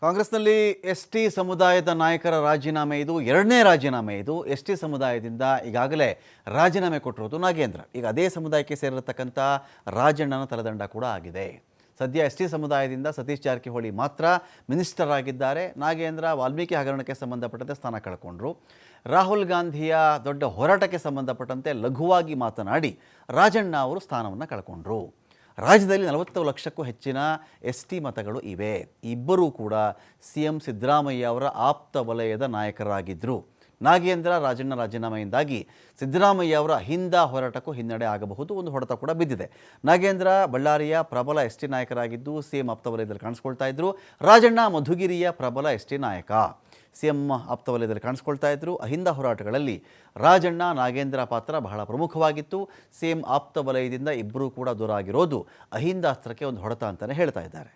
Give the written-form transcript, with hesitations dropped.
ಕಾಂಗ್ರೆಸ್ನಲ್ಲಿ ಎಸ್.ಟಿ ಸಮುದಾಯದ ನಾಯಕರ ರಾಜೀನಾಮೆ ಇದು ಎರಡನೇ ರಾಜೀನಾಮೆ ಇದು. ಎಸ್.ಟಿ ಸಮುದಾಯದಿಂದ ಈಗಾಗಲೇ ರಾಜೀನಾಮೆ ಕೊಟ್ಟಿರೋದು ನಾಗೇಂದ್ರ. ಈಗ ಅದೇ ಸಮುದಾಯಕ್ಕೆ ಸೇರಿರತಕ್ಕಂಥ ರಾಜಣ್ಣನ ತಲೆದಂಡ ಕೂಡ ಆಗಿದೆ. ಸದ್ಯ ಎಸ್.ಟಿ ಸಮುದಾಯದಿಂದ ಸತೀಶ್ ಜಾರಕಿಹೊಳಿ ಮಾತ್ರ ಮಿನಿಸ್ಟರ್ ಆಗಿದ್ದಾರೆ. ನಾಗೇಂದ್ರ ವಾಲ್ಮೀಕಿ ಹಗರಣಕ್ಕೆ ಸಂಬಂಧಪಟ್ಟಂತೆ ಸ್ಥಾನ ಕಳ್ಕೊಂಡ್ರು. ರಾಹುಲ್ ಗಾಂಧಿಯ ದೊಡ್ಡ ಹೋರಾಟಕ್ಕೆ ಸಂಬಂಧಪಟ್ಟಂತೆ ಲಘುವಾಗಿ ಮಾತನಾಡಿ ರಾಜಣ್ಣ ಅವರು ಸ್ಥಾನವನ್ನು ಕಳ್ಕೊಂಡ್ರು. ರಾಜ್ಯದಲ್ಲಿ 40 ಲಕ್ಷಕ್ಕೂ ಹೆಚ್ಚಿನ ಎಸ್.ಟಿ ಮತಗಳು ಇವೆ. ಇಬ್ಬರೂ ಕೂಡ ಸಿ.ಎಂ ಸಿದ್ದರಾಮಯ್ಯ ಅವರ ಆಪ್ತ ವಲಯದ ನಾಯಕರಾಗಿದ್ದರು. ನಾಗೇಂದ್ರ ರಾಜಣ್ಣ ರಾಜೀನಾಮೆಯಿಂದಾಗಿ ಸಿದ್ದರಾಮಯ್ಯ ಅವರ ಅಹಿಂದ ಹೋರಾಟಕ್ಕೂ ಹಿನ್ನಡೆ ಆಗಬಹುದು, ಒಂದು ಹೊಡೆತ ಕೂಡ ಬಿದ್ದಿದೆ. ನಾಗೇಂದ್ರ ಬಳ್ಳಾರಿಯ ಪ್ರಬಲ ಎಸ್.ಟಿ ನಾಯಕರಾಗಿದ್ದು ಸಿ.ಎಂ ಆಪ್ತ ವಲಯದಲ್ಲಿ ಕಾಣಿಸ್ಕೊಳ್ತಾ ಇದ್ದರು. ರಾಜಣ್ಣ ಮಧುಗಿರಿಯ ಪ್ರಬಲ ಎಸ್.ಟಿ ನಾಯಕ, ಸಿ.ಎಂ ಆಪ್ತ ವಲಯದಲ್ಲಿ ಕಾಣಿಸ್ಕೊಳ್ತಾ ಇದ್ದರು. ಅಹಿಂದ ಹೋರಾಟಗಳಲ್ಲಿ ರಾಜಣ್ಣ ನಾಗೇಂದ್ರ ಪಾತ್ರ ಬಹಳ ಪ್ರಮುಖವಾಗಿತ್ತು. ಸಿ.ಎಂ ಆಪ್ತ ವಲಯದಿಂದ ಇಬ್ಬರೂ ಕೂಡ ದೂರ ಆಗಿರೋದು ಅಹಿಂದ ಅಸ್ತ್ರಕ್ಕೆ ಒಂದು ಹೊಡೆತ ಅಂತಲೇ ಹೇಳ್ತಾ ಇದ್ದಾರೆ.